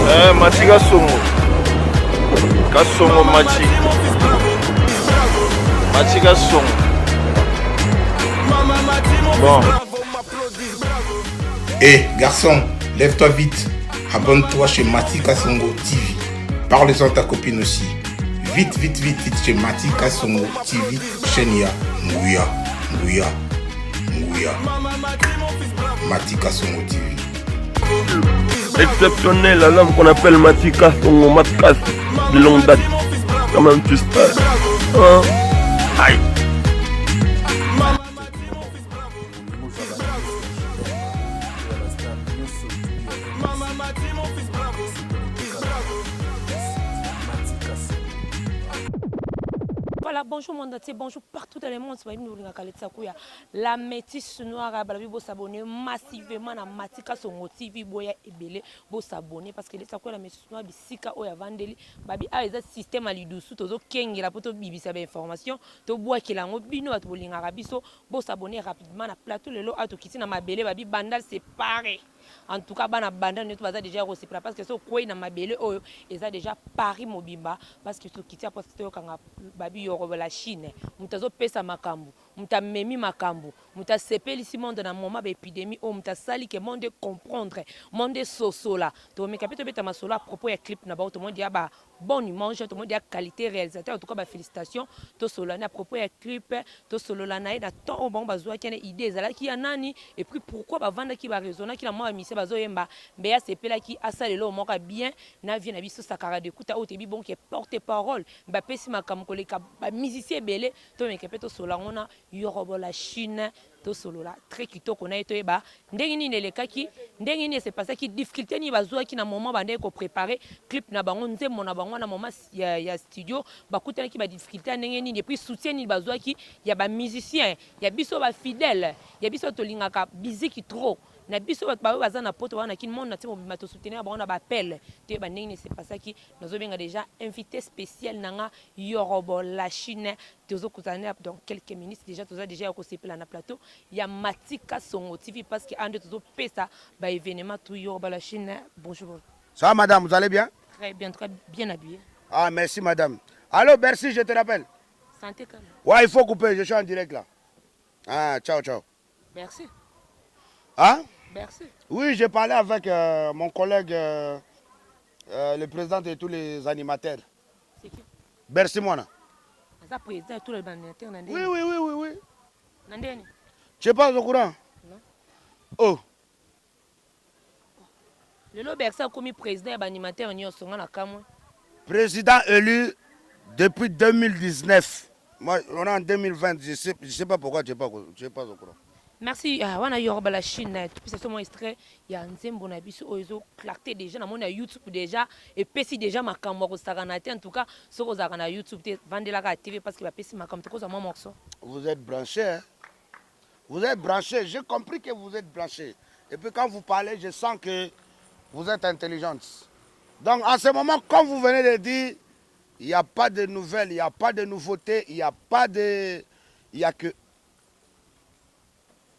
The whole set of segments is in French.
Mati Kasongo. Kasongo Mati. Mati Kasongo. Bon. Garçon, lève-toi vite. Abonne-toi chez Mati Kasongo TV. Parle-en à ta copine aussi. Vite chez Mati Kasongo TV. Chaîne ya Ngouya. Mati Kasongo TV. Exceptionnel, l'homme qu'on appelle Mati Kasongo, Matkas, de longue date. Quand même, tu sais. Aïe. Voilà, bonjour monde entier, bonjour partout dans le monde. La métisse noire à Balabi, s'abonner massivement à Mati Kasongo TV, boya et belé, s'abonner parce que les sacs la métisse noire, bisika, oya vandeli, babi a les systèmes à l'idoussou, tozo kengi la poto bibi sa information, to bois qui la mobino à toling arabiso, s'abonner rapidement à plateau le lot à to kiti na ma belé, babi bandal c'est pareil. En tout cas, bana banda ne pas déjà reçu parce que ce quoi na mabele oyo ils a déjà Paris mobimba parce que ce qui tient parce que quand babi yoro la Chine mutazo pesa makambu muta memi makambu muta sepeli si monde na moment d'épidémie o muta sali que monde comprendre monde sosola to me capito beta masola à propos ya clip na ba tout monde ya ba bon image tout monde ya qualité réalisateur en tout cas ba félicitations to solana à propos ya clip to solola na ida to bon bazwa kene idée zala ki ya nani et puis pourquoi ba vanda ki ba raisonner ki la moi mise bazo yemba mbeya sepela ki asalelo moka bien na vie na biso sakara de kuta otebi bon qui porte parole ba pesi makam koleka ba musicien belé to me kepeto solangona yorobo la Chine to solola très kitoko na eto eba ndenge nini elekaki ndenge nini c'est passé ki difficulté ni bazwa ki na moment bande ko préparer clip na bango nzembo na bango na moment ya studio bakutana ki ba difficulté ndenge nini et puis soutien ni bazwa ki ya ba musicien ya biso ba fidèle ya biso to lingaka biziki trop na biso ba baza na poto wana ki monde na timo bimato soutenir ba on a ba appel te ba ndenge c'est passé ki nazo benga déjà invité spécial nanga yorobo la Chine tozo kutana dans quelques minutes déjà toza déjà ko sepela na plateau ya Mati Kasongo TV parce que ande tozo pesa ba événement tout yorobo la Chine. Bonjour. Ça va madame, vous allez bien? Très bien habillé. Ah merci madame. Allô Bercy, je te rappelle. Santé quand même. Ouais, il faut couper, je suis en direct là. Ah, ciao. Merci. Hein? Merci. Oui, j'ai parlé avec mon collègue, le président de tous les animateurs. C'est qui? Bercy Moana. Ça président de tous les animateurs. Oui. Nandeni? Tu n'es pas au courant? Non. Oh. Le lot Bercy a commis président et animateur en Kamwe. Président élu depuis 2019. Moi, on est en 2020, je sais pas pourquoi tu n'es pas au courant. Merci. On a eu la Chine. Puis c'est mon extrait. Il y a un zembo na biso ozo clarté déjà na mon YouTube déjà et pesi déjà ma camera en tout cas sur aux na YouTube vendre la TV parce que va pesi ma camera tout ça mon morceau. Vous êtes branché hein? Vous êtes branché, j'ai compris que vous êtes branché. Et puis quand vous parlez, je sens que vous êtes intelligente. Donc en ce moment, comme vous venez de dire, il n'y a pas de nouvelles, il n'y a pas de nouveautés, il n'y a pas de... Il n'y a que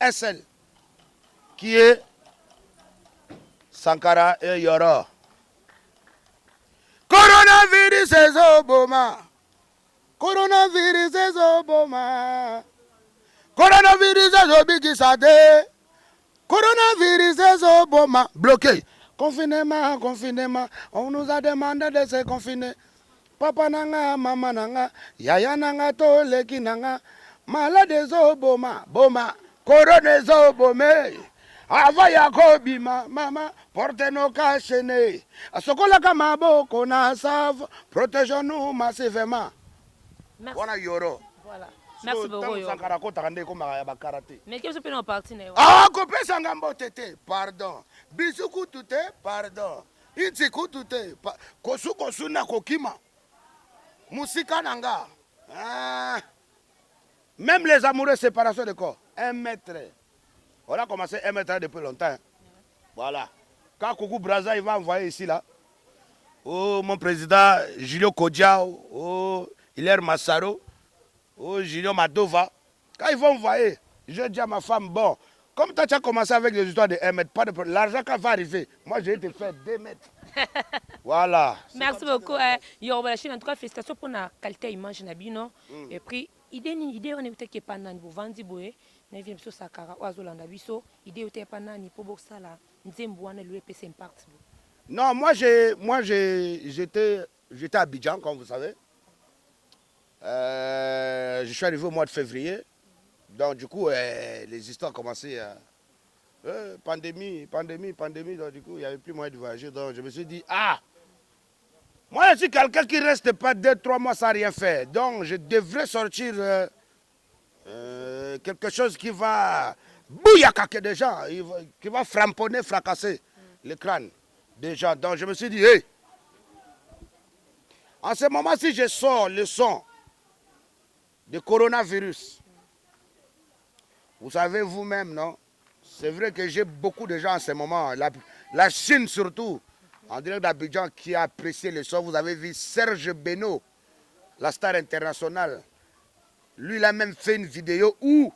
un seul qui est Sankara et Yoro. Coronavirus est Obama. Coronavirus est Obama. Coronavirus est Obigisade. Coronavirus est Obama. Bloqué. Confinement. On nous a demandé de se confiner. Papa nanga, maman nanga, yaya nanga, toleki nanga. Malade Obama. Boma. Corona Zobome. Avaya kobima mama porte nos cachene. Asokola kamabo kona save protégeons-nous massivement. Merci. Voilà Yoro. Voilà. Merci beaucoup. Sankara kota kande ko ma karaté. Mais qu'est-ce que tu peux nous partir? Ah kopé sangambo tete pardon. Bisuku tute pardon. Intiku tute kosu na kokima. Musika nanga. Ah. Même les amoureux séparation de corps. 1 mètre. On a commencé 1 mètre depuis longtemps. Voilà. Quand Coucou Braza il va envoyer ici là. Oh mon président Julio Kodiao. Oh Hilaire Massaro. Oh Julio Madova. Quand ils vont envoyer, je dis à ma femme, bon, comme toi tu as commencé avec les histoires de 1 mètre, pas de problème. L'argent quand va arriver, moi je vais te faire 2 mètres. Voilà. Merci beaucoup. Yoruba Chine, en tout cas, félicitations pour la qualité image Nabino. Et puis, idée on est peut-être pas nani pour vendre boé. N'avons pas Sakara ou Azolanda biso. Idée peut-être pas nani pour boxer là. Nzembo on lui PC impact. Non, j'étais à Abidjan, comme vous savez. Je suis arrivé au mois de février. Donc, du coup, les histoires commençaient à. Pandémie. Donc, du coup, il n'y avait plus moyen de voyager. Donc, je me suis dit, moi, je suis quelqu'un qui ne reste pas 2-3 mois sans rien faire. Donc, je devrais sortir quelque chose qui va bouillacaquer des gens, qui va framponner, fracasser le crâne des gens. Donc, je me suis dit, hey, en ce moment, si je sors le son du coronavirus, vous savez vous-même, non? C'est vrai que j'ai beaucoup de gens en ce moment, la Chine surtout, en direct d'Abidjan, qui a apprécié le son. Vous avez vu Serge Beno, la star internationale. Lui, il a même fait une vidéo où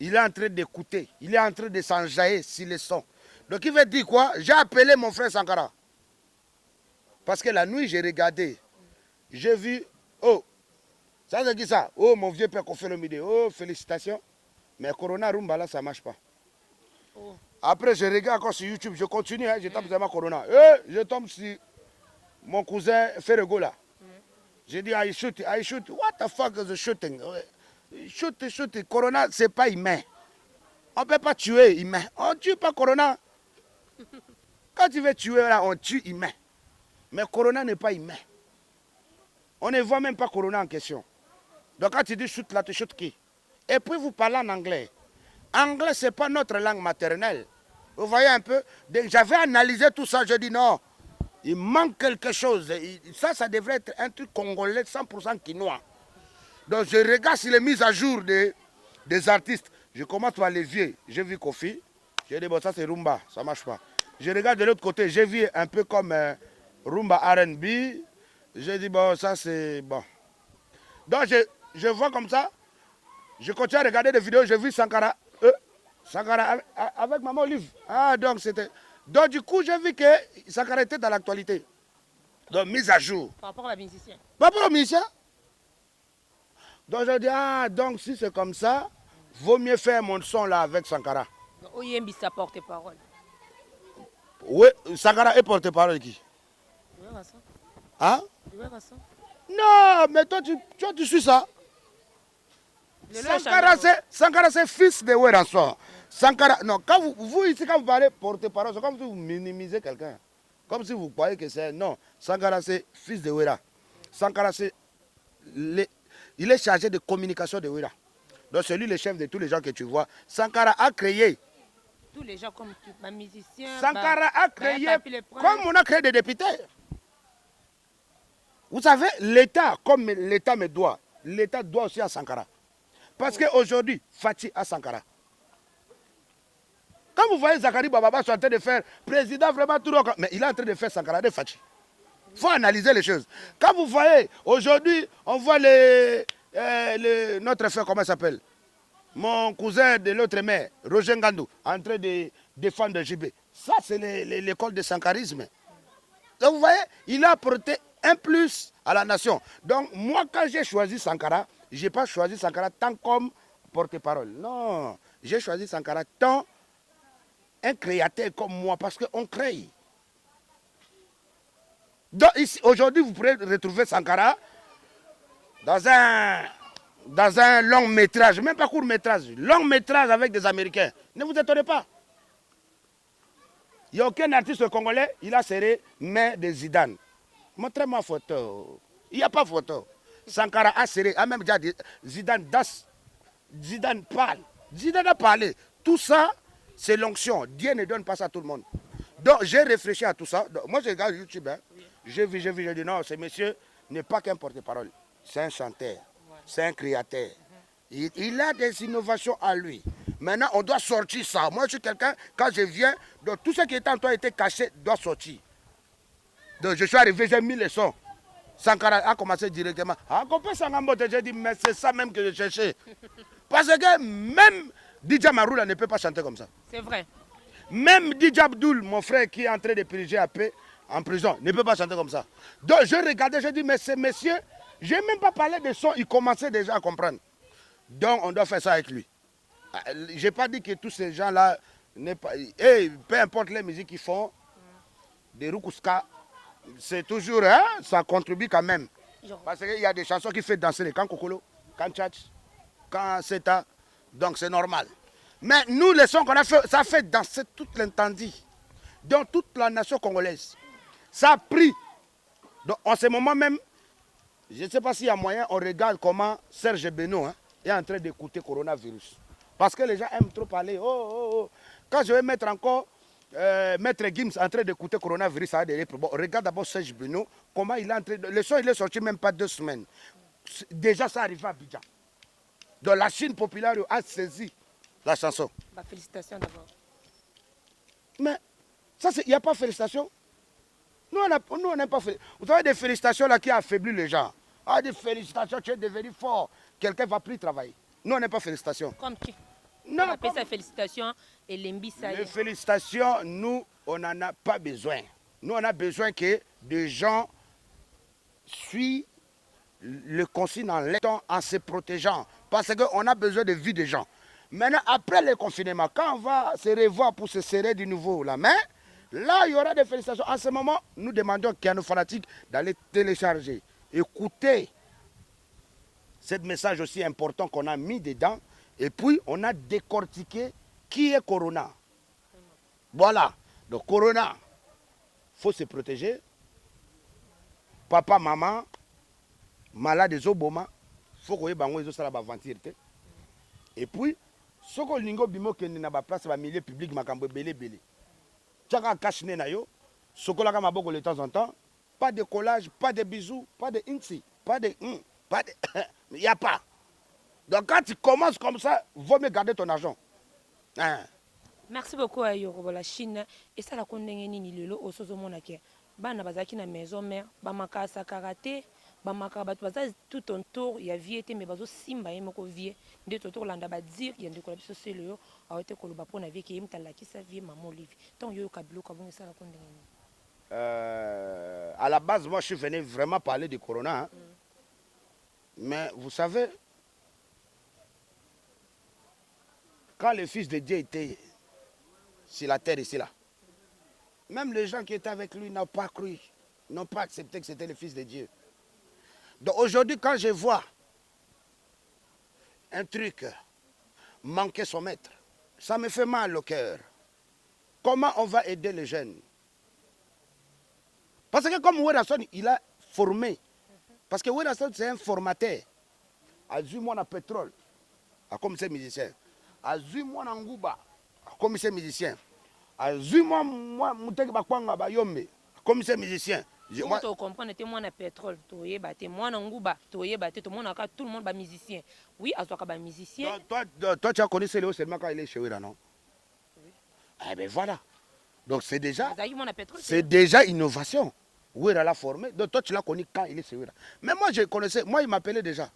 il est en train d'écouter, il est en train de s'enjailler sur le son. Donc il veut dire quoi? J'ai appelé mon frère Sankara. Parce que la nuit, j'ai regardé. J'ai vu, oh, ça c'est qui ça? Oh, mon vieux père Kofi Olomide, oh, félicitations. Mais Corona Rumba là, ça ne marche pas. Oh. Après, je regarde encore sur YouTube, je continue, je tape sur ma Corona. Je tombe sur mon cousin Ferrego là. J'ai dit, I shoot. What the fuck is the shooting? Shoot. Corona, c'est pas humain. On ne peut pas tuer humain. On ne tue pas Corona. Quand tu veux tuer là, on tue humain. Mais Corona n'est pas humain. On ne voit même pas Corona en question. Donc quand tu dis shoot là, tu shoot qui? Et puis vous parlez en anglais. Anglais, ce n'est pas notre langue maternelle. Vous voyez un peu? J'avais analysé tout ça, je dis non. Il manque quelque chose. Ça devrait être un truc congolais 100% quinois. Donc je regarde sur les mises à jour des artistes. Je commence par les vieux. J'ai vu Kofi. J'ai dit, bon, ça c'est Rumba, ça ne marche pas. Je regarde de l'autre côté. J'ai vu un peu comme Rumba R&B. J'ai dit, bon, ça c'est bon. Donc je vois comme ça. Je continue à regarder des vidéos. J'ai vu Sankara. Sankara avec Maman Olive. Donc c'était. Donc du coup, j'ai vu que Sankara était dans l'actualité. Donc mise à jour. Par rapport à la musicien. Par rapport au musicien. Donc je dis, donc si c'est comme ça, vaut mieux faire mon son là avec Sankara. Oyembi sa porte-parole. Oui, Sankara est porte-parole de qui? Hein? Non, mais toi tu suis ça. Sankara c'est fils de Weranso. Sankara, non, quand vous ici, quand vous parlez porte-parole, c'est comme si vous minimisez quelqu'un. Comme si vous croyez que c'est... Non, Sankara c'est fils de Wera. Sankara c'est... Il est chargé de communication de Wera. Donc c'est lui le chef de tous les gens que tu vois. Sankara a créé... Tous les gens comme ma musicien... Sankara a créé... Comme on a créé des députés. Vous savez, l'État, comme l'État me doit, l'État doit aussi à Sankara. Parce qu'aujourd'hui, Fati a Sankara. Quand vous voyez Zakari Bababa en train de faire président vraiment tout le monde, mais il est en train de faire Sankara de Fati. Il faut analyser les choses. Quand vous voyez, aujourd'hui, on voit notre frère, comment il s'appelle? Mon cousin de l'autre mère, Roger Ngandou, en train de défendre JB. Ça, c'est l'école de sankarisme. Donc vous voyez, il a apporté un plus à la nation. Donc moi, quand j'ai choisi Sankara, je n'ai pas choisi Sankara tant comme porte-parole. Non, j'ai choisi Sankara tant un créateur comme moi, parce qu'on crée. Donc ici, aujourd'hui, vous pourrez retrouver Sankara dans un long métrage, même pas court métrage, long métrage avec des Américains. Ne vous étonnez pas. Il n'y a aucun artiste congolais, il a serré main de Zidane. Montrez-moi photo. Il n'y a pas photo. Sankara a serré, a même déjà dit, Zidane parle. Zidane a parlé. Tout ça, c'est l'onction. Dieu ne donne pas ça à tout le monde. Donc j'ai réfléchi à tout ça. Donc, moi je regarde YouTube. Hein. J'ai vu, j'ai dit non, ce monsieur n'est pas qu'un porte-parole. C'est un chanteur. C'est un créateur. Il a des innovations à lui. Maintenant, on doit sortir ça. Moi, je suis quelqu'un, quand je viens, donc, tout ce qui était en toi était caché doit sortir. Donc, je suis arrivé, j'ai mis le son. Sankara a commencé directement. J'ai dit, mais c'est ça même que je cherchais. Parce que même Didja Maroula ne peut pas chanter comme ça. C'est vrai. Même Didja Abdoul, mon frère qui est en train de piriger à paix, en prison, ne peut pas chanter comme ça. Donc je regardais, je dis, mais ces messieurs, je n'ai même pas parlé de son, ils commençaient déjà à comprendre. Donc on doit faire ça avec lui. Je n'ai pas dit que tous ces gens-là, peu importe les musiques qu'ils font, des Rukuska, c'est toujours, hein, ça contribue quand même. Parce qu'il y a des chansons qui font danser les Kankokolo, Kanchach, Kanseta, donc c'est normal. Mais nous, les sons qu'on a fait, ça fait danser toute l'intendie, dans toute la nation congolaise. Ça a pris. Donc en ce moment même, je ne sais pas s'il y a moyen, on regarde comment Serge Beno est en train d'écouter coronavirus. Parce que les gens aiment trop parler. Quand je vais mettre encore Maître Gims en train d'écouter coronavirus, ça va donner problème. Regarde d'abord Serge Beno, comment il est en train de... Le son, il est sorti même pas 2 semaines. Déjà, ça arrive à Abidjan. Donc la Chine populaire a saisi la chanson. Bah, félicitations d'abord. Mais ça, il n'y a pas félicitations. Nous, on n'a pas fait. Vous avez des félicitations là qui affaiblissent les gens. Ah, des félicitations, tu es devenu fort. Quelqu'un va plus travailler. Nous, on n'a pas félicitations. Comme qui? Non, on appelle ça félicitations et l'embissa. Les félicitations, nous, on n'en a pas besoin. Nous, on a besoin que des gens suivent le consigne en l'étant, en se protégeant. Parce qu'on a besoin de vie des gens. Maintenant, après le confinement, quand on va se revoir pour se serrer du nouveau la main, là, il y aura des félicitations. En ce moment, nous demandons à nos fanatiques d'aller télécharger, écouter ce message aussi important qu'on a mis dedans. Et puis, on a décortiqué qui est Corona. Voilà. Donc, Corona, il faut se protéger. Papa, maman, malade des oboma, il faut que vous ayez la aventure. Et puis, ce que vous avez na ba place ba milieu public makambo belé belé. Tchaka kashne na yo, sokola ka maboko de temps en temps, pas de collage, pas de bisous, pas de insi, pas de il y a pas. Donc quand tu commences comme ça, vaut mieux garder ton argent. Hein? Merci beaucoup à Yorobo la Chine et ça la kondenge nini lelo osozo monake. Bana bazaki na maison mère, ba makasa karaté. Bamaka batu baza tout autour ya vie était mais bazo simba yemoko vie nde toto landa ba dire ya ndeko la biso selo yo awete koloba pona vie ki yimtala ki sa vie maman Olivier tant yo kabilo kabonga sala kondengeni. À la base moi je suis venu vraiment parler du corona hein. Mais vous savez quand le fils de Dieu était sur la terre ici là, même les gens qui étaient avec lui n'ont pas cru, n'ont pas accepté que c'était le fils de Dieu. Donc aujourd'hui, quand je vois un truc manquer son maître, ça me fait mal au cœur. Comment on va aider les jeunes? Parce que comme Werason, il a formé. Parce que Werason, c'est un formateur. Azui-moi na pétrole, comme c'est musicien. Azui-moi na ngouba, comme c'est musicien. Azui-moi mouteki bakwanga bayombe, comme c'est musicien. Moi, tu comprends, tu es moins pétrole, tu es moins en gouba, tu es tout le monde, tout le monde est musicien. Oui, à toi, tu es musicien. Toi, tu as connu Céléo seulement quand il est chez Wera, non? Oui. Eh bien voilà. Donc c'est déjà innovation. Wera l'a formé. Donc toi, tu l'as connu quand il est chez Wera. Mais moi, je connaissais, moi, il m'appelait déjà.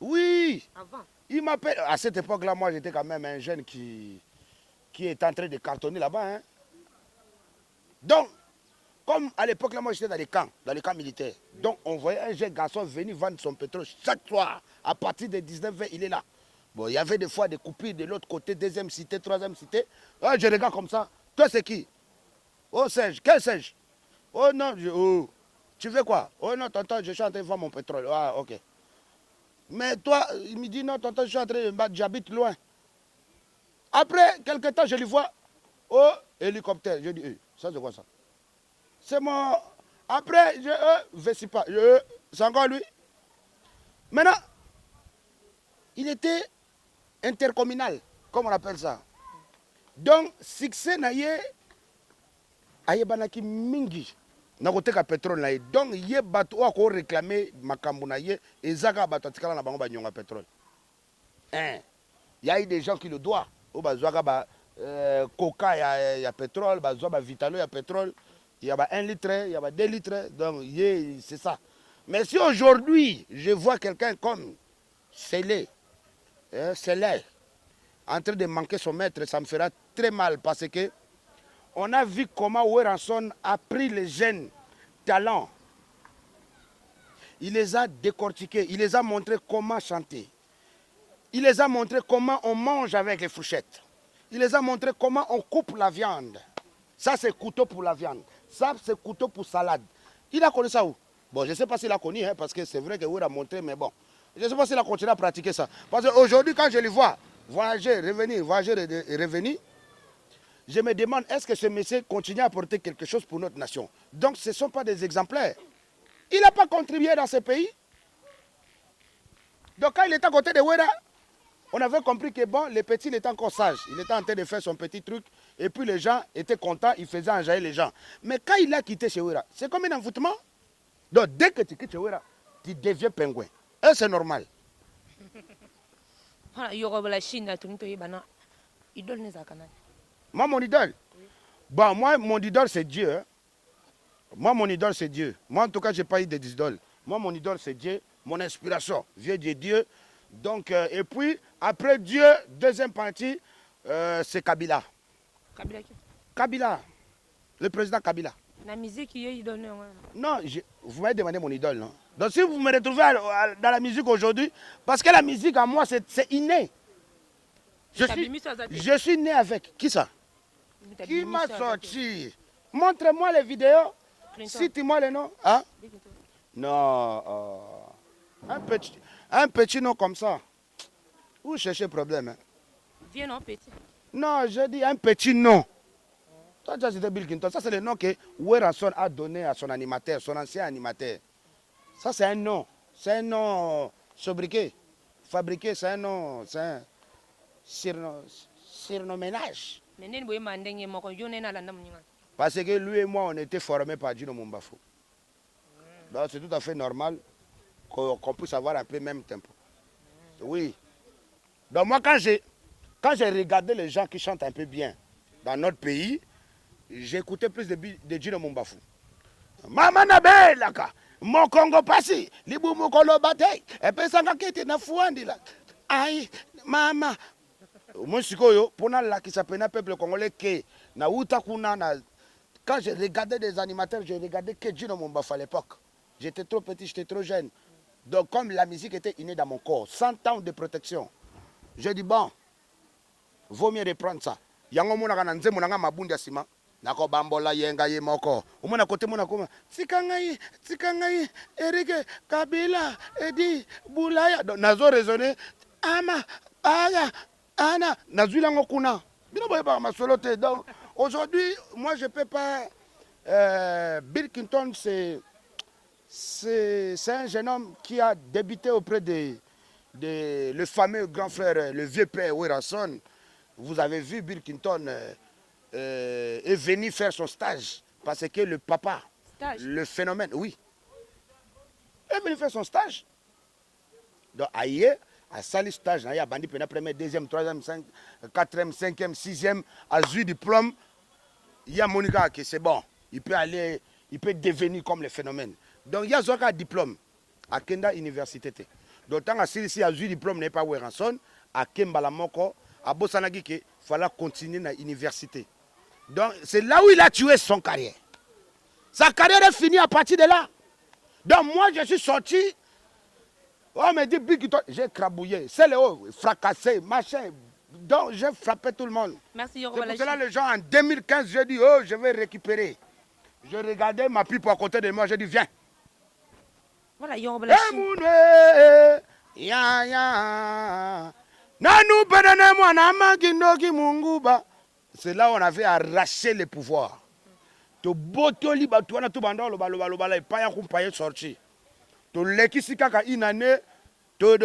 Oui. Avant. Il m'appelait. À cette époque-là, moi, j'étais quand même un jeune qui est en train de cartonner là-bas. Hein. Donc, comme à l'époque, là, moi j'étais dans les camps militaires. Donc on voyait un jeune garçon venir vendre son pétrole chaque soir. À partir de 19h, il est là. Bon, il y avait des fois des coupures de l'autre côté, deuxième cité, troisième cité. Ah, je regarde comme ça. Toi, c'est qui? Oh, Serge. Quel Serge? Oh non, tu veux quoi? Oh non, tonton, je suis en train de vendre mon pétrole. Ah, ok. Mais toi, il me dit non, tonton, je suis en train de me battre, j'habite loin. Après, quelques temps, je lui vois. Oh, hélicoptère. Je dis, ça c'est quoi ça? C'est mon... Après, je pas. C'est encore lui. Maintenant, il était intercommunal, comme on appelle ça. Donc, succès naye, ayebanaki mingi, na koteka pétrole naye. Donc, yé bato a ko réclamer makambu naye, ezaka bato atikala na bango ba nyonga pétrole. Hein, il y a eu des gens qui le doivent. Au bazwaka ba coca ya pétrole, bazwa ba vitalo ya pétrole. Il y a 1 litre, il y a 2 litres, donc c'est ça. Mais si aujourd'hui, je vois quelqu'un comme Célé, en train de manquer son maître, ça me fera très mal parce que on a vu comment Werrason a pris les jeunes talents. Il les a décortiqués, il les a montré comment chanter. Il les a montré comment on mange avec les fourchettes. Il les a montré comment on coupe la viande. Ça, c'est couteau pour la viande. Ça, c'est couteau pour salade. Il a connu ça où? Bon, je ne sais pas s'il a connu, hein, parce que c'est vrai que Wera a montré, mais bon. Je ne sais pas s'il a continué à pratiquer ça. Parce qu'aujourd'hui, quand je les vois voyager, revenir, je me demande, est-ce que ce monsieur continue à apporter quelque chose pour notre nation? Donc, ce ne sont pas des exemplaires. Il n'a pas contribué dans ce pays. Donc, quand il était à côté de Wera, on avait compris que bon, le petit il était encore sage. Il était en train de faire son petit truc. Et puis les gens étaient contents, il faisait enjailler les gens. Mais quand il a quitté chez Wera, c'est comme un envoûtement. Donc dès que tu quittes chez Wera, tu deviens pingouin. Et c'est normal. Moi, mon idole. Bon, moi, mon idole, c'est Dieu. Hein. Moi, mon idole, c'est Dieu. Moi, en tout cas, je n'ai pas eu d'idoles. Moi, mon idole, c'est Dieu. Mon inspiration vient de Dieu. Donc, et puis, après Dieu, deuxième partie, c'est Kabila. Kabila qui? Kabila, le président Kabila. La musique, il est idole. Non, vous m'avez demandé mon idole, non? Donc, si vous me retrouvez dans la musique aujourd'hui, parce que la musique, à moi, c'est inné. Je suis né avec. Qui ça? Qui m'a sorti? Montre-moi les vidéos. Cite-moi les noms. Hein? Non. Un petit nom comme ça. Où chercher problème? Hein? Viens non, petit. Non, je dis un petit nom. Toi, tu as cité Bill Clinton. Ça, c'est le nom que Werrason a donné à son animateur, son ancien animateur. Ça, c'est un nom. C'est un nom sobriquet. Fabriqué, c'est un nom. C'est un surnoménage. Parce que lui et moi, on était formés par Dino Mumbafo. Donc, c'est tout à fait normal qu'on puisse avoir un peu le même tempo. Oui. Donc, moi, quand j'ai regardé les gens qui chantent un peu bien dans notre pays, j'écoutais plus de Dino Mumbafo. Mama Nabelaka, mon Congo Passi, Libu Mukolo Bate, et puis ça n'a qu'été na fouandi là. Aïe, maman. Moi, je suis pour la qui s'appelle le peuple congolais, na Utakuna, quand j'ai regardé des animateurs, j'ai regardé que Dino Mumbafo à l'époque. J'étais trop petit, j'étais trop jeune. Donc, comme la musique était innée dans mon corps, 100 ans de protection, j'ai dit, bon, vaut mieux reprendre ça. Yango mona kana nze mona nga mabundi ya sima nako bambola yenga ye moko omona kote mona koma tikangai Erike Kabila Edi Bulaya nazo raisonner ama aya ana nazwila ngokuna bino boye ba masolote. Donc aujourd'hui moi je peux pas Bill Clinton c'est un jeune homme qui a débuté auprès de le fameux grand frère, le vieux père Werrason. Vous avez vu Bill Clinton est venu faire son stage parce que le papa, le phénomène, oui, est venu faire son stage. Donc ailleurs, à sali stage, il y a bandi pendant première, deuxième, troisième, quatrième, cinquième, sixième, à jouer diplôme. Il y a Monica qui c'est bon, il peut aller, il peut devenir comme le phénomène. Donc il y a un diplôme à Kenda Université. D'autant que si à jouer diplôme n'est pas Werrason, à Kembala Moko, à Bosanagi, il fallait continuer dans l'université. Donc, c'est là où il a tué son carrière. Sa carrière est finie à partir de là. Donc, moi, je suis sorti. On me dit, j'ai crabouillé. C'est le haut, fracassé, machin. Donc, j'ai frappé tout le monde. Merci, c'est pour cela, les gens, en 2015, j'ai dit, oh, je vais récupérer. Je regardais ma pipe à côté de moi, j'ai dit, viens. Voilà, c'est là où on avait arraché le pouvoir. To botoli batouana to banda lo bala pa ya kumpaye sorti. To lekisi kaka inane to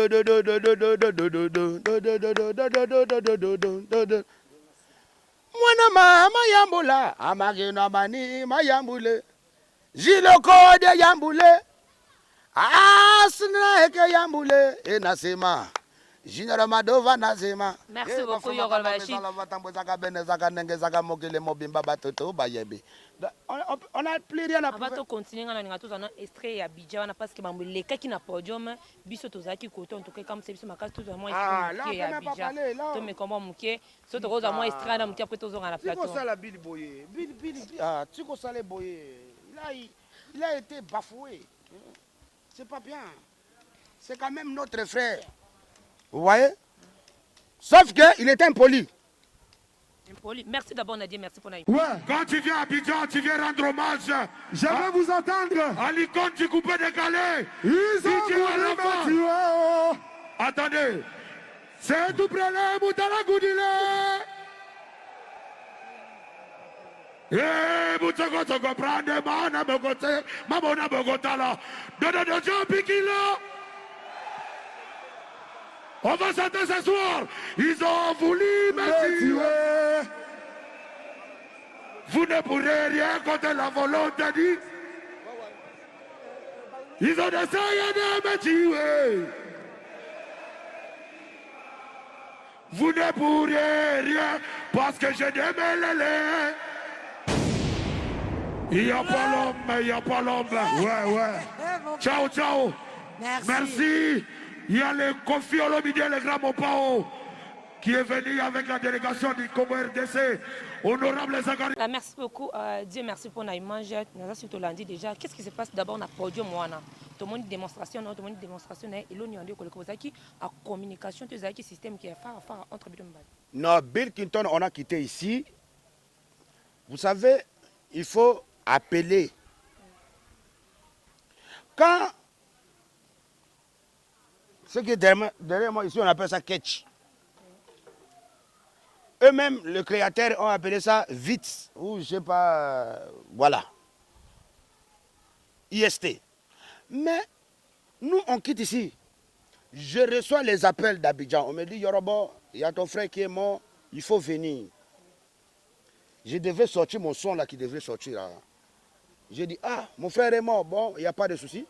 mwana mama yambula amagina mani mayambule jiloko de yambule asna eke yambule enasema Junior Madova Nazema. Merci beaucoup, Yoro Bashi. On n'a plus rien à Avant prouver. de continuer, on a tous un extrait et Abidjan, on a parce que les cas qui n'a pas podium, biso tozaki côté en tout cas comme c'est biso makas tout moi Ah, là, on extrait peut même pas Abidjan. parler, là. To me comment muké, so to roza moi extrait na muké après tous on a la Tu plateau. ça la Bill Boye. Ah, tu ça les Boye. Il a été bafoué. C'est pas bien. C'est quand même notre frère. Vous voyez? Sauf qu'il est impoli. Impoli. Merci d'abord Nadia, merci pour naïf. Ouais. Quand tu viens à Abidjan, tu viens rendre hommage. Je vais vous entendre. À l'icône du coupé décalé. Ils ont voulu me tuer. Oh. Attendez. C'est tout près là, Moutala Goudile. Eh, Moutoko Toko prendre Mana Bogote, Mamona Bogotala. Dodo Dojo Pikilo. On va s'attendre ce soir. Ils ont voulu me tuer. Vous ne pourrez rien contre la volonté de... Ils ont essayé de me tuer. Vous ne pourrez rien parce que je démêle. Il n'y a pas l'homme, il n'y a pas l'homme. Ouais. Ciao, ciao. Merci. Il y a le Kofi Olomide, le grand Mopao, qui est venu avec la délégation du Congo RDC. Honorable Zakari. Merci beaucoup. Dieu merci pour la image. Nous avons surtout lundi déjà. Qu'est-ce qui se passe d'abord on a podium moi tout le monde démonstration, tout le monde démonstration et l'on y a dit que le Kozaki a communication, tout ça qui système qui est phare entre Bidon. Non, Bill Clinton, on a quitté ici. Vous savez, il faut appeler. Quand ce qui est derrière moi, ici, on appelle ça catch. Eux-mêmes, le créateur, ont appelé ça vite, ou je sais pas, voilà. IST. Mais nous, on quitte ici. Je reçois les appels d'Abidjan. On me dit, Yorobo, il y a ton frère qui est mort, il faut venir. Je devais sortir mon son là qui devait sortir. Là. J'ai dit, ah, mon frère est mort, bon, il n'y a pas de souci.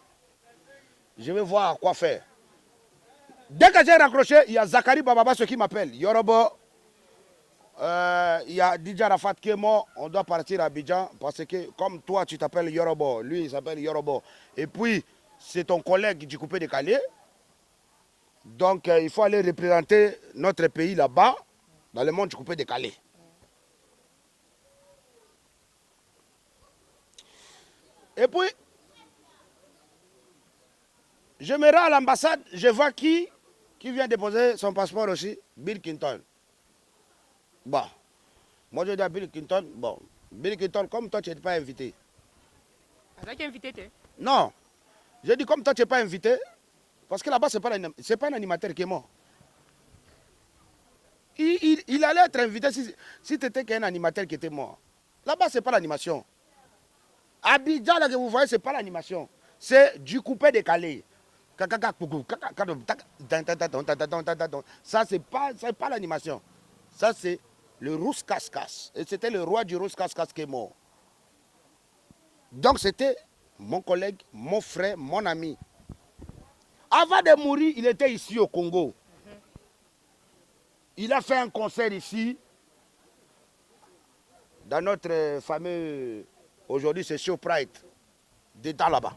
Je vais voir quoi faire. Dès que j'ai raccroché, il y a Zakari Bababa, ce qui m'appelle. Yorobo, il y a DJ Arafat qui est mort, on doit partir à Abidjan parce que comme toi tu t'appelles Yorobo, lui il s'appelle Yorobo. Et puis c'est ton collègue du coupé décalé. Donc il faut aller représenter notre pays là-bas, dans le monde du coupé décalé. Et puis, je me rends à l'ambassade, je vois qui vient déposer son passeport aussi, Bill Clinton. Bon, moi je dis à Bill Clinton, bon, Bill Clinton, comme toi tu n'es pas invité. Ah, qui invité t'es? Non, je dis comme toi tu n'es pas invité, parce que là-bas c'est pas un animateur qui est mort. Il allait être invité si tu étais qu'un animateur qui était mort. Là-bas c'est pas l'animation. Abidjan là que vous voyez c'est pas l'animation, c'est du coupé décalé. Ça c'est pas l'animation. Ça c'est le Rousse Cascas. Et c'était le roi du Rousse Cascas qui est mort. Donc c'était mon collègue, mon frère, mon ami. Avant de mourir, il était ici au Congo. Il a fait un concert ici, dans notre fameux, aujourd'hui c'est Showprite, d'état là-bas.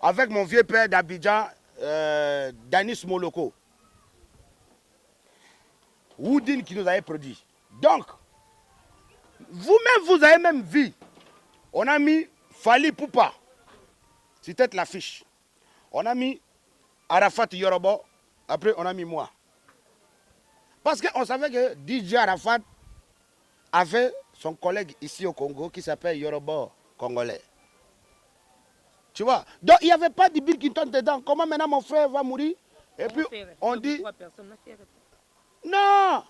Avec mon vieux père d'Abidjan, Danis Moloko. Woodin qui nous avait produit. Donc, vous-même, vous avez même vu, on a mis Fali Poupa, c'était l'affiche. On a mis Arafat Yorobo, après on a mis moi. Parce qu'on savait que DJ Arafat avait son collègue ici au Congo qui s'appelle Yorobo Congolais. Tu vois? Donc il n'y avait pas de Bill Clinton dedans. Comment maintenant mon frère va mourir? Et puis on dit... Non!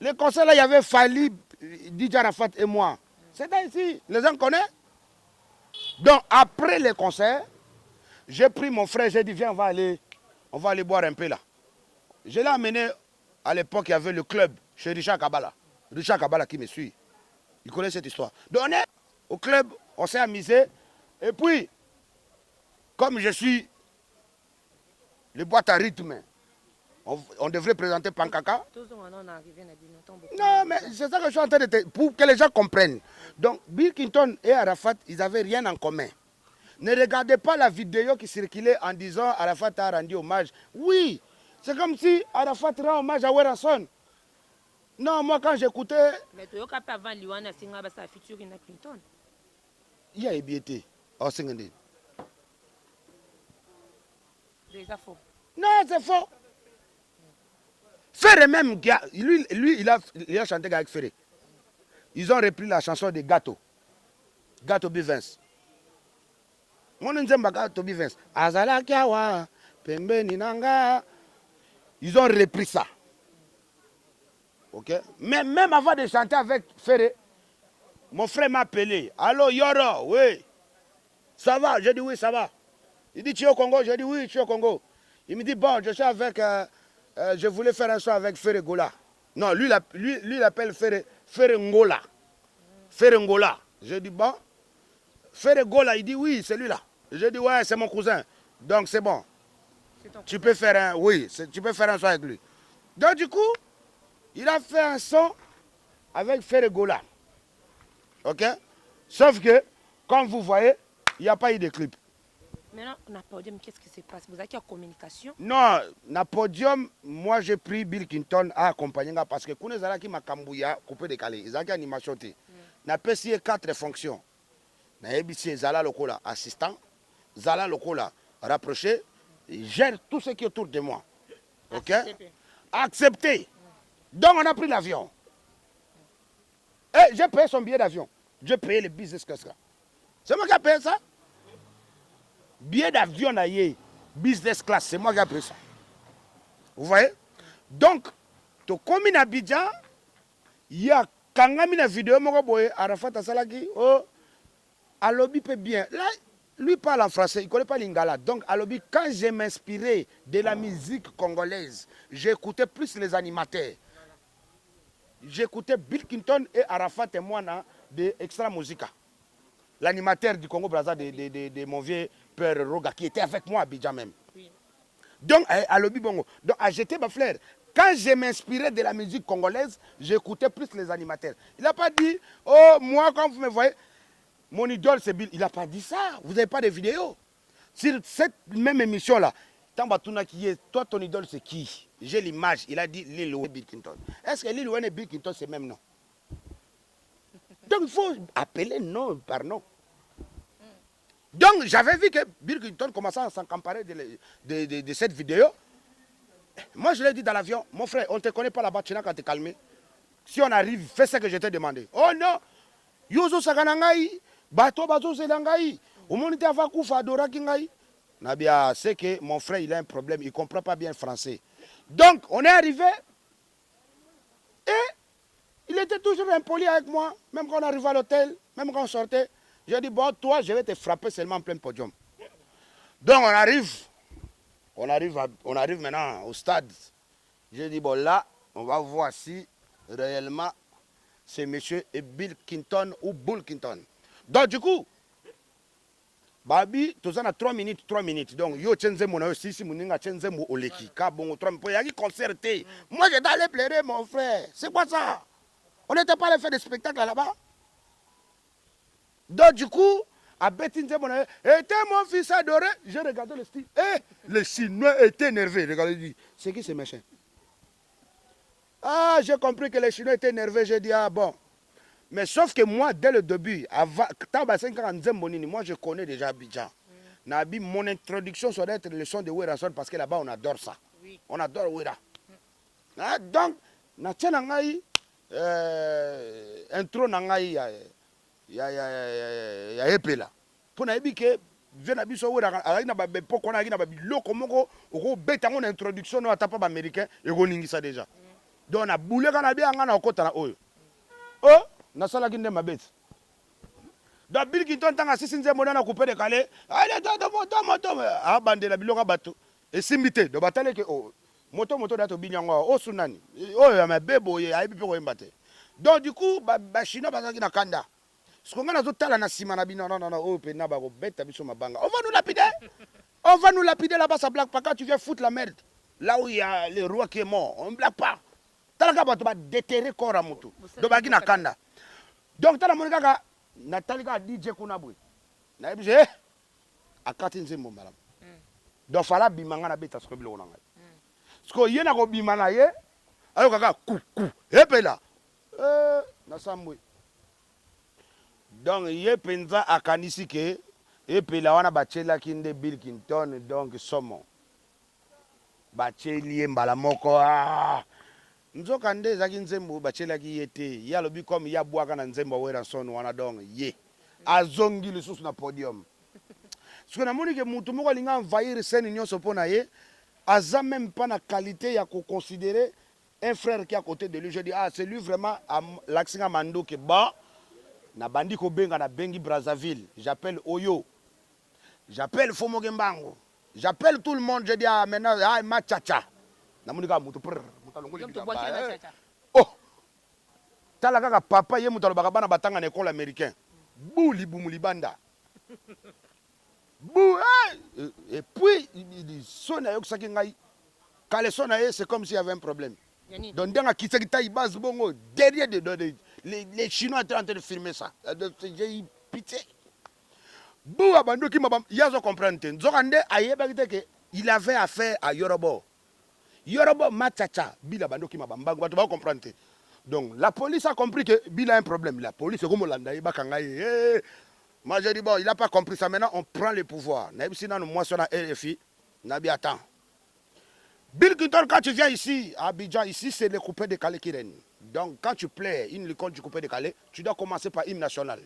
Le concert là, il y avait Fali, DJ Arafat et moi. C'était ici. Les gens connaissent? Donc après le concert, j'ai pris mon frère, j'ai dit viens, on va aller boire un peu là. Je l'ai amené, à l'époque il y avait le club chez Richard Kabala. Richard Kabala qui me suit. Il connaît cette histoire. Donc on est au club, on s'est amusé. Et puis, comme je suis le boîte à rythme, On devrait présenter Pankaka. Non, mais c'est ça que je suis en train de te... Pour que les gens comprennent. Donc, Bill Clinton et Arafat, ils n'avaient rien en commun. Ne regardez pas la vidéo qui circulait en disant Arafat a rendu hommage. Oui, c'est comme si Arafat rend hommage à Werason. Non, moi quand j'écoutais... Mais tu as pas avant Liwana Singa sa future Clinton. Il y a EBT. Oh, c'est déjà faux. Non, c'est faux. Ferré même, lui il a chanté avec Ferré. Ils ont repris la chanson de Gato. Gato Bivens. Mon nzemba Gato Bivens. Azala Kiawa, Pembe Ninanga. Ils ont repris ça. Ok? Mais même avant de chanter avec Ferré, mon frère m'a appelé. Allô, Yoro, oui. Ça va? J'ai dit oui, ça va. Il dit tu es au Congo? J'ai dit oui, je suis au Congo. Il me dit bon, je suis avec... je voulais faire un son avec Ferré Gola. Non, lui il appelle Ferré Ngola. Ferré Ngola. J'ai dit bon. Ferré Gola, il dit oui, c'est lui là. J'ai dit ouais, c'est mon cousin. Donc c'est bon. Tu peux faire un... Oui, tu peux faire un son avec lui. Donc du coup, il a fait un son avec Ferré Gola. Ok? Sauf que, comme vous voyez, il n'y a pas eu de clip. Maintenant, na podium, qu'est-ce qui se passe? Vous avez en communication? Non, na podium, moi j'ai pris Bill Clinton à accompagner parce que quand ils m'a cambouya, coupé décalé, ils ont animation. Na PCA 4 fonctions. Na EBC Zala Lokola assistant, Zala Lokola rapproché, gère tout ce qui est autour de moi. Ok? Accepté. Donc on a pris l'avion. Et j'ai payé son billet d'avion. J'ai payé le business class. C'est moi qui ai payé ça. Billet d'avion, business class, c'est moi qui ai pris ça. Vous voyez? Donc, comme in Abidjan, il y a quand même une vidéo, Arafat Asalaki, oh, Alobi peut bien. Là, lui parle en français, il ne connaît pas l'ingala. Donc, Alobi, quand j'ai m'inspiré de la musique congolaise, j'écoutais plus les animateurs. J'écoutais Bill Clinton et Arafat et moi de Extra Musica. L'animateur du Congo-Brazza de mon vieux père Roga, qui était avec moi à Abidjan même. Oui. Donc, à Lobi Bongo. Donc, à jeter ma fleur. Quand je m'inspirais de la musique congolaise, j'écoutais plus les animateurs. Il n'a pas dit, oh, moi, quand vous me voyez, mon idole, c'est Bill. Il n'a pas dit ça. Vous n'avez pas de vidéos. Sur cette même émission-là, toi, ton idole, c'est qui? J'ai l'image. Il a dit Lil Wayne et Bill Clinton. Est-ce que Lil Wayne et Bill Clinton, c'est même nom? Donc, il faut appeler nom par nom. Donc, j'avais vu que Bill Clinton commençait à s'emparer de cette vidéo. Moi, je l'ai dit dans l'avion, mon frère, on ne te connaît pas là-bas, tu n'as qu'à te calmer. Si on arrive, fais ce que je t'ai demandé. Oh non! Yozo Saganangai, Bato Bazo Zelangai, Omonite Avakufa Adorakingai. Nabia, c'est que mon frère, il a un problème, il ne comprend pas bien le français. Donc, on est arrivé et il était toujours impoli avec moi, même quand on arrivait à l'hôtel, même quand on sortait. J'ai dit, bon, toi, je vais te frapper seulement en plein podium. Donc, on arrive maintenant au stade. J'ai dit, bon, là, on va voir si réellement c'est monsieur Bill Clinton ou Bull Clinton. Donc, du coup, Babi, tu as 3 minutes. Donc, yo, tchenze mon si mouninga tchenze mo oleki. Kabongo 3 minutes. Il y a concerté. Moi, j'étais allé pleurer, mon frère. C'est quoi ça? On n'était pas allé faire des spectacles là-bas. Donc, du coup, à Betinze, était mon fils adoré. J'ai regardé le style. Et le Chinois était énervé. Regardez, il dit, c'est qui ce machin? Ah, j'ai compris que les Chinois étaient énervés. J'ai dit, ah bon. Mais sauf que moi, dès le début, moi je connais déjà Abidjan. Mon introduction, ça doit être le son de Werason parce que là-bas, on adore ça. Oui. On adore Wera. Donc, intro nangai ya epela pona yebi ke vena biso wera ala ina ba poko na ina ba biloko moko oko beta ngona introduction no atapa ba américain e go ningisa déjà donc na boule kana bien ngana okota na oyo oh na sala kinde mabeti da Bill Clinton tanga sisinze mona na couper de calé ale to a bandela biloko bato e simbite do batale ke oh moto dato binyangwa o sunani oyo ya mabebo ye ayibi pe ko embate donc du coup ba chinois bazaki na kanda. Ce qu'on a tout na sima na bino non oh pe na ba ko beta biso mabanga. On va nous lapider là-bas ça blague pas quand tu viens foutre la merde. là où il y a le roi qui est mort, on ne blague pas. Talaka bato ba déterrer corps à moto. Donc baki na kanda. Donc tala monika ka Nathalie ka DJ kuna boy. Na ebije akati nzembo malam. Donc fala bimanga na betasko bilo nanga. Sko yena ko bimana ye ayo kaka ku epela. Na samwe. Donc ye penza akanisi ke epela wana bachela kinde Bill Clinton donc somo. Bacheli mbala moko nzoka nde zaki nzembo bachela ki yete ya lobi comme ya bwaka na nzembo wera son wana donc ye azongi le sous na podium parce que na moni ke mutu moko linga envahir scène nyonso pona ye aza même pas na qualité ya ko considérer un frère qui est à côté de lui. Je dis c'est lui vraiment l'axinga mando ke ba na bandi ko benga na bengi Brazzaville. J'appelle Oyo, j'appelle Fomo Gembango, j'appelle tout le monde. Je dis maintenant ma tchacha na moni ka mutu oh tala kaka papa ye mutalo bakabana batanga na école américain bouli boumuli banda bou et puis il sonne avec ça qui ngai quand sonne c'est comme s'il y avait un problème donc dans la kitsa base bongo derrière les chinois étaient en train de filmer ça j'ai pitié bou abando ki mabam yazo comprendre nzokande ayeba kiteke il avait affaire à Yorobo Machacha, Bila Bandoki Mabambango, tu vas comprendre. Donc la police a compris que Bila a un problème. La police, c'est comme l'Anda, moi j'ai dit, bon, il n'a pas compris ça. Maintenant, on prend le pouvoir. Naibsina, moi, sur la RFI, Nabi, attends. Bill Clinton, quand tu viens ici, à Abidjan, ici, c'est le coupé de Calais qui règne. Donc, quand tu plais une licence du coupé de Calais, tu dois commencer par hymne national.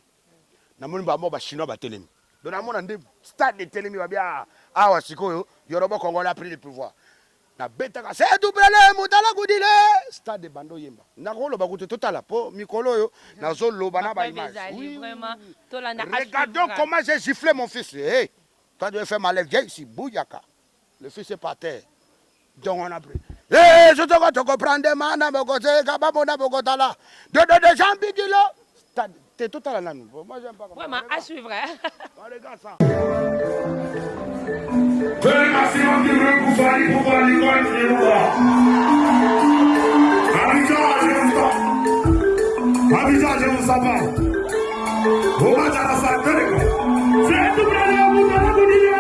Namoni ba moba chinois ba telemi. Donc, namoni ande stade de telemi ba bien. Ah, wasiko, Yoruba Congolais a pris le pouvoir. Na betaka c'est doublé mutala kudile stade bando yemba nakolo bakuto totala po mikolo yo nazo loba na ba image oui vraiment regardons comment j'ai giflé mon fils. Hey, toi tu veux faire mal viens ici bouyaka le fils est par terre donc on a pris je te comprendre mana bokote kababona bokotala de gens bigilo stade t'es total là nous moi j'aime pas vraiment à suivre regarde ça. Venez maximum de bruit pour faire l'icône de l'Ouba. Abidjan, je vous sens pas. Au match à la salle, tenez quoi. C'est tout près de la bouche à la boudille.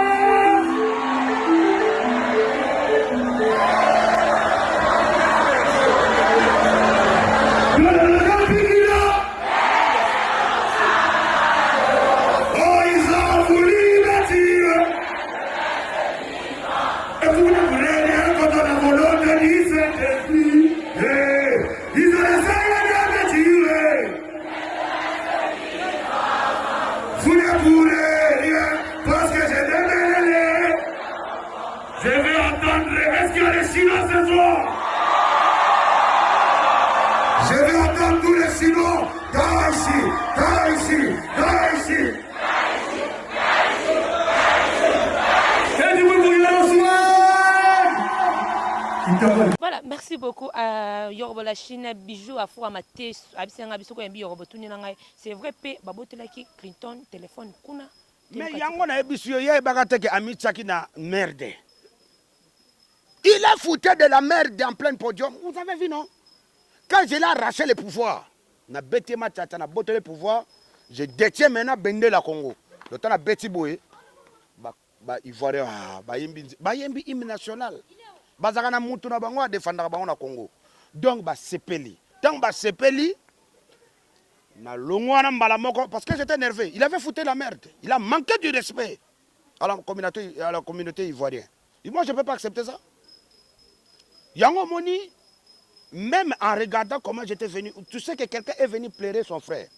Je vais entendre, est-ce qu'il y a des Chinois ce soir? Je vais entendre tous les Chinois. Daichi. Voilà, merci beaucoup à Yorobo la Chine, bijou à Foua Maté, Abisanga Bisoko et Yorobo Tuninanga. C'est vrai, Babotelaki, Clinton, téléphone, Kuna. Mais yango na ebisio ye bakateke Amitsaki na merde. Il a foutu de la merde en plein podium. Vous avez vu, non? Quand je l'ai arraché le pouvoir, na bêté ma tata, na boté le pouvoir, je détiens maintenant Bende la Congo. Le temps na bêti boye, Ivoirien, yembi hymne national. Bazaka na mutu na bango a défendre bango na Congo. Donc sepeli. Donc sepeli. Na longwana mbala moko parce que j'étais nerveux. Il avait foutu la merde. Il a manqué du respect à la communauté ivoirienne. Et moi je ne peux pas accepter ça. Yango Moni, même en regardant comment j'étais venu, tu sais que quelqu'un est venu pleurer son frère.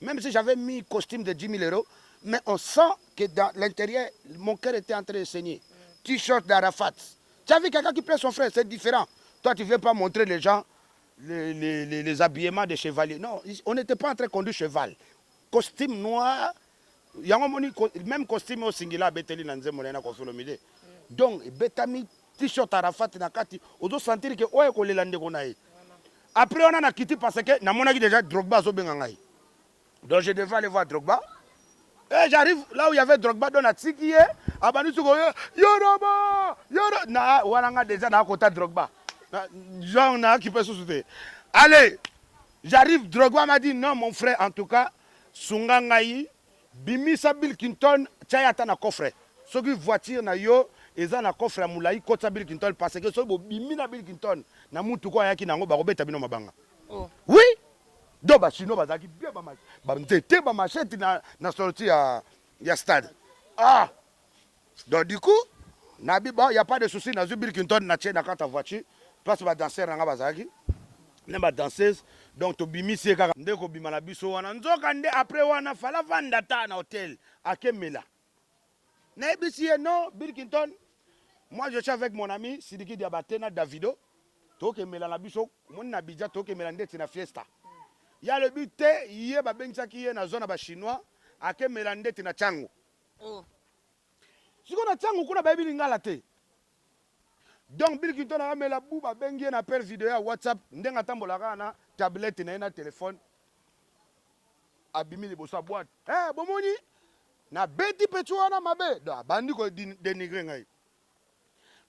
Même si j'avais mis costume de 10 000 €, mais on sent que dans l'intérieur, mon cœur était en train de saigner. T-shirt d'Arafat. Tu as vu quelqu'un qui pleure son frère, c'est différent. Toi, tu ne veux pas montrer les gens les habillements des chevaliers. Non, on n'était pas en train de conduire cheval. Costume noir, même costume au singila, Beteli Nanze Molena Kofolomide. Donc, Betami, t-shirt Arafat, Nakati, on doit sentir que on est collé l'année qu'on a. Après, on a quitté parce que, na mon avis, déjà, Drogba a bengangai. Donc, je devais aller voir Drogba. Et j'arrive là où il y avait Drogba dans la Tsikie, Abani Souko, Yoraba, Yoraba, na, Waranga déjà dans côté Drogba. Jean na qui peut se soutenir. Allez, j'arrive, Drogba m'a dit non, mon frère, en tout cas, Sungangaï, Bimi Sabil Kinton, Tchayata na coffre. Ce qui voiture na yo, et ça na coffre à Moulaï, Kota Bill Kinton, parce que ce Bimi na Bill Kinton, na Moutuko Yaki Nango, Barobet Abino Mabanga. Oui! Donc, sinon, bazaki bien ma machette na sorti à stade. Ah! Donc, du coup, il n'y a pas de souci. Dans Bill Clinton, na tient dans ta voiture. Place que danser dans bazaki. N'est danseuse. Donc, tu bimi c'est kaka. Ndeko bima na biso wana. Nzoka nde après wana fala vanda ta na hôtel à Kemela. Na bisi non Bill Clinton. Moi, je suis avec mon ami Sidiki Diabatena Davido. Toke mela na biso, mon nabidja toke mela ndeti na fiesta. Il y a le but, il y a une zone chinois, à qui Mélande na Tchango. Si on a Tchango, on a baby lingalate. Donc, Bill Clinton a mis la boue, a bengi un appel vidéo à WhatsApp, n'enga tambolaka na tablette na téléphone, abimi les bossa boîte. Eh, bomoni, na beti petuana mabe, da bandi ko dénigrer ngai.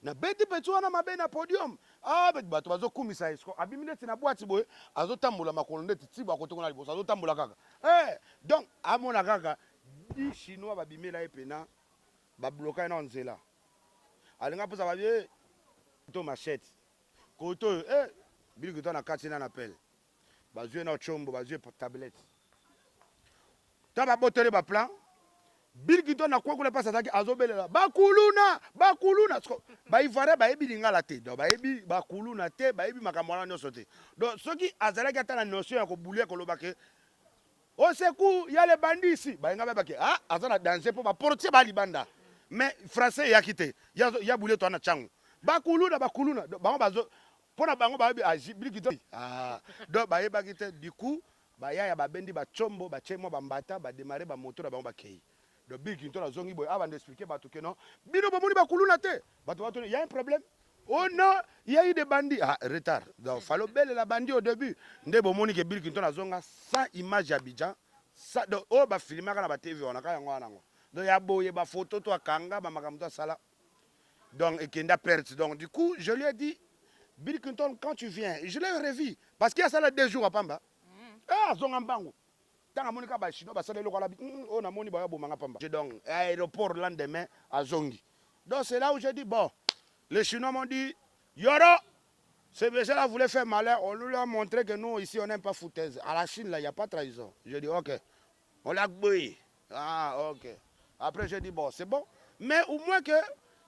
Na beti petuana mabe na podium. Ah, mais bato bazo kumisa esko abimine na boîte boy azotambola makolo ndeti tiba ko tongona liboso azotambola kaka donc amona kaka di chinois babimela epena ba bloquer na nzela alinga posa ba vie to machette koto Bill Clinton na kati na appel bazue na chombo bazue tablette ta ba botere ba plan Bill Clinton na kwa kule pasa taki azobelela bakuluna ba ivare ba ebi lingala te donc ba ebi bakuluna te ba ebi makamwana nyoso te donc soki azalaki ata na notion ya ko bouler ko lobake au secours il y a les bandits ici ba nga ba ke ah azana danger pour ba portier ba libanda mais français ya kité ya bouler to na changu bakuluna ba bazo pona bango ba ebi Bill Clinton donc ba eba kité du coup ba ya ba bendi ba chombo ba chemo ba mbata ba démarrer ba moto na bango ba kei. Le Bill Clinton a zongi boy avant d'expliquer bato que non bino bomoni ba kuluna te bato il y a un problème. Oh non, il y a eu des bandits. Ah, retard. Donc fallait belle la bandit au début. Nde bomoni que Bill Clinton a zonga sans image Abidjan. Ça donc oh ba filmer na ba TV on a ka yango nango. Donc ya boye ba photo to akanga ba makamto sala. Donc et kenda perte. Donc du coup, je lui ai dit Bill Clinton quand tu viens, je l'ai revu parce qu'il y a ça là 2 jours à Pamba. Ah, zonga mbango. Tant que Monica Bachino, on a moni baya bomanga pamba. Donc aéroport le lendemain à Zongi. Donc c'est là où j'ai dit bon, les Chinois m'ont dit Yoro, ces messieurs-là voulaient faire malheur, on lui a montré que nous ici on n'aime pas foutaise. À la Chine là, il n'y a pas de trahison. J'ai dit ok, on l'a bouillé. Ah ok. Après j'ai dit bon, c'est bon, mais au moins que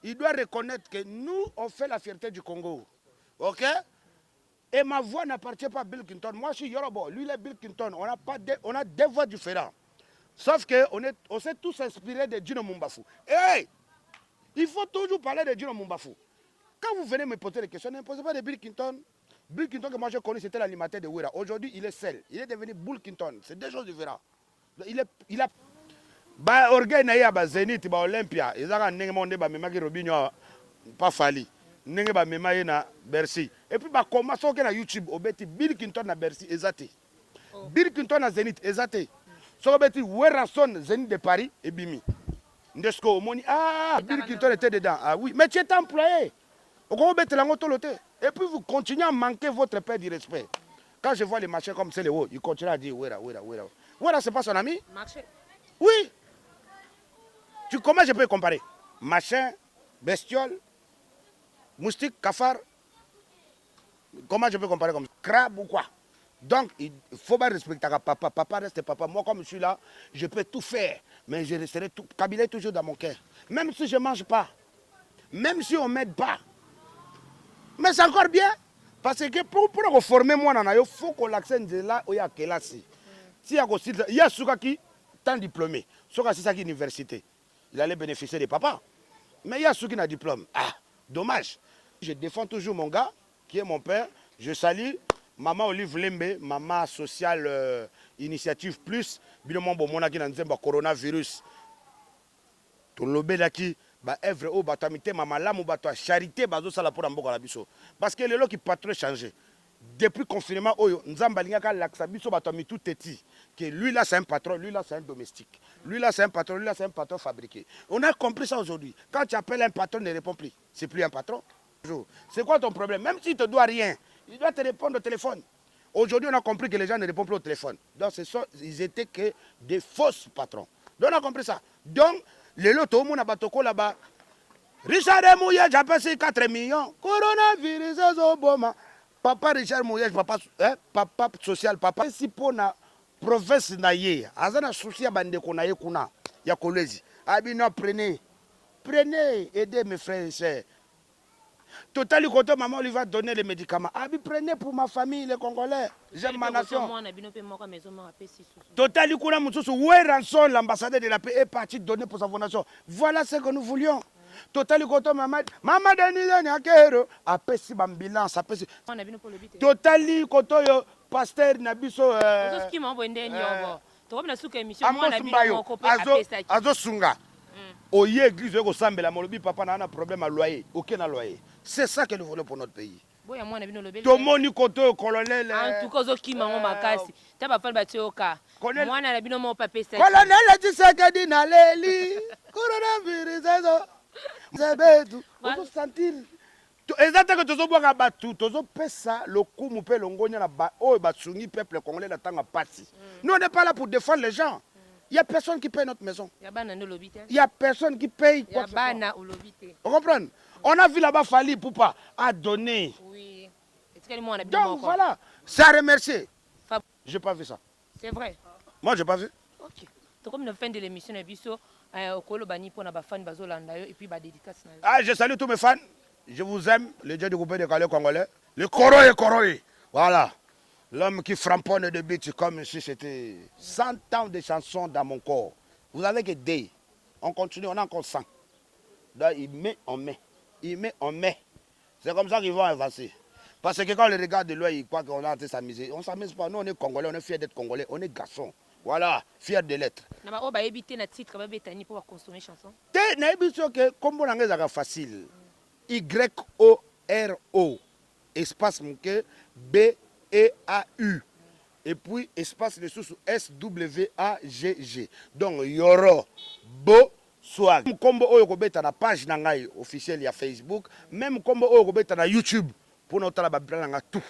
il doit reconnaître que nous on fait la fierté du Congo. Ok? Et ma voix n'appartient pas à Bill Clinton. Moi, je suis Yorobo. Lui, il est Bill Clinton. On a des voix différentes. Sauf qu'on s'est tous inspirés de Dino Mumbafu. Hey! Il faut toujours parler de Dino Mumbafu. Quand vous venez me poser des questions, ne posez pas de Bill Clinton. Bill Clinton que moi je connais, c'était l'animateur de Wera. Aujourd'hui, il est seul. Il est devenu Bill Clinton. C'est deux choses différentes. Il a... Bah, orgueil na ya ba Zénith, ba Olympia. Ils ont nenge monde ba memaki Robinho pas fali. Nenge ba memaye na Bercy. Et puis ba comment ça na YouTube obeti Bill Clinton na Bercy ezate. Bill Clinton na Zénith ezate. So obeti Wera son Zénith de Paris et bimi. Ndesko omoni Bill Clinton était dedans. Ah oui, mais tu es employé. Obeti lango tolote. Et puis vous continuez à manquer votre père du respect. Quand je vois les machins comme c'est les hauts, ils continuent à dire Wera. Wera c'est pas son ami? Marché. Oui. Comment je peux comparer? Machin, bestiole, moustique, cafard. Comment je peux comparer comme ça? Crabe ou quoi? Donc, il faut pas respecter papa. Papa reste papa. Moi, comme je suis là, je peux tout faire. Mais je resterai tout. Kabila est toujours dans mon cœur. Même si je ne mange pas. Même si on ne m'aide pas. Mais c'est encore bien. Parce que pour reformer moi, il faut qu'on l'accède là où il y a classe. Il y a ceux qui sont diplômés. Ceux qui sont à l'université. Il allait bénéficier des papas. Mais il y a ceux qui n'ont pas de diplôme. Ah, dommage. Je défends toujours mon gars, qui est mon père. Je salue Maman Olive Lembe, Maman Sociale Initiative Plus. Binomon Bomona qui n'a pas coronavirus. Tout le monde qui ba œuvre au batamité maman la mu bato charité bazo sala pour amboka la biso. Parce que les lois qui pas trop changé. depuis le confinement, que lui là c'est un patron, lui là c'est un domestique. Lui là c'est un patron, lui là c'est un patron fabriqué. On a compris ça aujourd'hui. Quand tu appelles un patron, il ne répond plus. C'est plus un patron. C'est quoi ton problème? Même s'il ne te doit rien, il doit te répondre au téléphone. Aujourd'hui, on a compris que les gens ne répondent plus au téléphone. Donc, ils étaient que des fausses patrons. Donc, on a compris ça. Donc, les lots, tout le monde a batoko là-bas. Richard Mouyej, j'ai passé 4 millions. Coronavirus, papa Richard Mouyej, papa social, papa. Si pour la province, il y a un souci à bande qu'on a eu, il y a collège. Abino, prenez, aidez mes frères et sœurs. Total, quand maman lui va donner les médicaments. Abi, prenez pour ma famille, les Congolais. J'aime ma nation. Total, où est rançon, l'ambassadeur de la paix est parti donner pour sa fondation. Voilà ce que nous voulions. Total, quand maman Denise Nyakero a payé ma ambulance. Total, quand pasteur Nabiso. Azo Sunga. Oye église ko sambela molobi papa na problème à loyer, aucun loyer. C'est ça que nous voulons pour notre pays. Tomoni koto colonel en tout cas ozoki mango makasi. Ta ba fal batioka. Mwana na bino mo pape sa. Colonel a dit ça que dit na leli. Coronavirus eso. Zebetu. Ozo sentir. Exactement que tozo boka batu, tozo pesa le coup mu pe longonya na ba o batsungi peuple congolais na tanga pasi. Nous on n'est pas là pour défendre les gens. Il n'y a personne qui paye notre maison. Il n'y a personne qui paye quoi que ce soit. Vous comprenez? On a vu là-bas Fali Poupa a donné. Oui. Donc voilà, c'est à remercier. Je n'ai pas vu ça. C'est vrai. Moi, je n'ai pas vu. Ok. Donc comme la fin de l'émission, je salue tous mes fans. Je vous aime, les dieux du groupe de Calais congolais. Le Koroye. Voilà. L'homme qui framponne de beats comme si c'était 100 ans de chansons dans mon corps. Vous avez que des. On continue, on a encore 100. Donc il met, on met. Il met, on met. C'est comme ça qu'ils vont avancer. Parce que quand on les regarde de loin, ils croient qu'on a en train de s'amuser. On ne s'amuse pas. Nous, on est Congolais, on est fiers d'être Congolais. On est garçons. Voilà, fiers de l'être. On va éviter notre titre pour consommer chanson. Comme on a facile. Y-O-R-O. Espace B-E-A-U. Et puis espace de sous S-W-A-G-G. Donc, Yoro, Bo, Swag. Même combo oyo kobeta na page na ngai officielle ya Facebook, même combo oyo kobeta na YouTube pour notre la tout.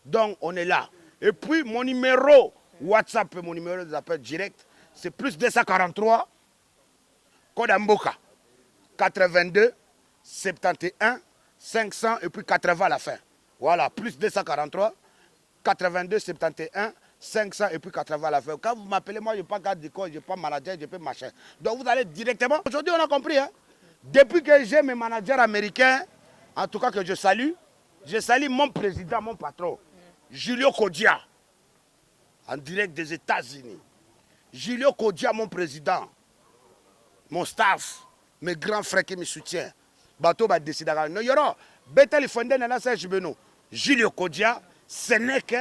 Donc on est là. Et puis mon numéro WhatsApp, mon numéro d'appel direct, c'est plus 243 code Mboka 82 71 500 et puis 80 à la fin. Voilà, plus 243 82 71 500 et puis 80 à la fin. Quand vous m'appelez, moi, je ne suis pas garde du corps, je ne suis pas manager, je ne suis pas machin. Donc vous allez directement. Aujourd'hui, on a compris. Hein? Depuis que j'ai mes managers américains, en tout cas que je salue mon président, mon patron, Julio Kodia, en direct des États-Unis. Julio Kodia, mon président, mon staff, mes grands frères qui me soutiennent. Bateau va décider. Non, il y aura. Betel Fondé, Nana Serge Beno, Julio Kodia, Sénèque,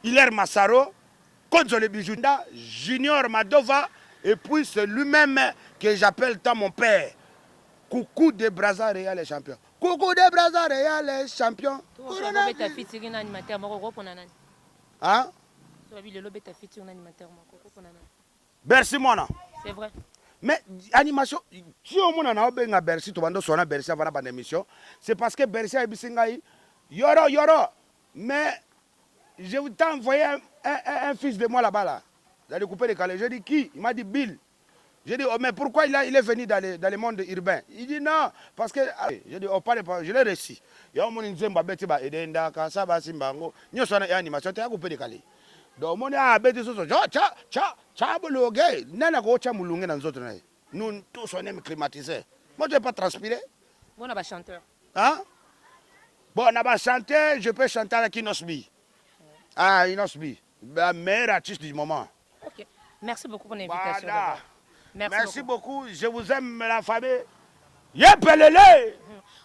Hilaire Massaro, Konzole Bijunda, Junior Madova, et puis c'est lui-même que j'appelle tant mon père. Coucou de Brazza Réal les champions. Coucou de Brazza Réal les champions. Hein? Bercy Mona. C'est vrai. Mais animation, si on a un Bercy, tu vas nous Bercy avant la émission, c'est parce que Bercy a dit Yoro. Mais je vous ai envoyé un fils de moi là-bas. Là. Vous allez couper les calés. J'ai dit qui? Il m'a dit Bill. J'ai dit, oh, mais pourquoi il est venu dans le monde urbain? Il dit non, parce que. J'ai dit, oh, je l'ai réussi. Il y a un monde qui m'a dit, il y a une animation, tu as coupé les calés. Donc, mon a bêté sur nous tous, on aime climatiser. Moi, je ne vais pas transpirer. Bon, on a chanteur. Hein? Bon, on a chanté, je peux chanter avec Inosbi. Ah, Inosbi, la meilleure artiste du moment. Ok, merci beaucoup pour l'invitation. Voilà. Merci beaucoup. Je vous aime, la famille. Yepelele!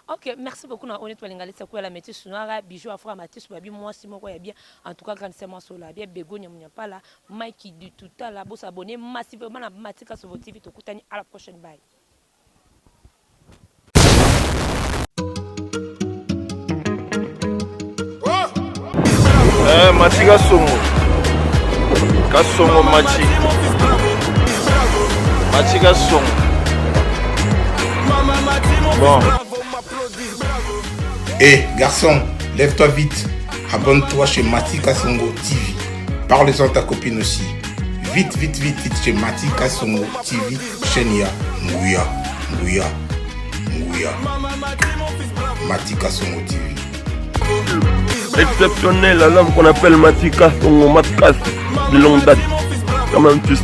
Ok, merci beaucoup. On est allé à la métier sonore, bijou à frère Mathieu, moi, si moi, bien. En tout cas, quand c'est moi, sur la bien, Bégonia, n'y a pas là. Mikey du tout à la bosse abonné massivement à Matika sur votre TV. À la prochaine. Bye. Mati Kasongo. Kasongo Mati. Mati Kasongo. Bon. Garçon, lève-toi vite. Abonne-toi chez Mati Kasongo TV. Parle-en à ta copine aussi. Vite chez Mati Kasongo TV. Chaîne ya Nguya. Mati Kasongo TV. Exceptionnel, à l'homme qu'on appelle Matika Songo Matkas de longue date. Quand même, tu sais.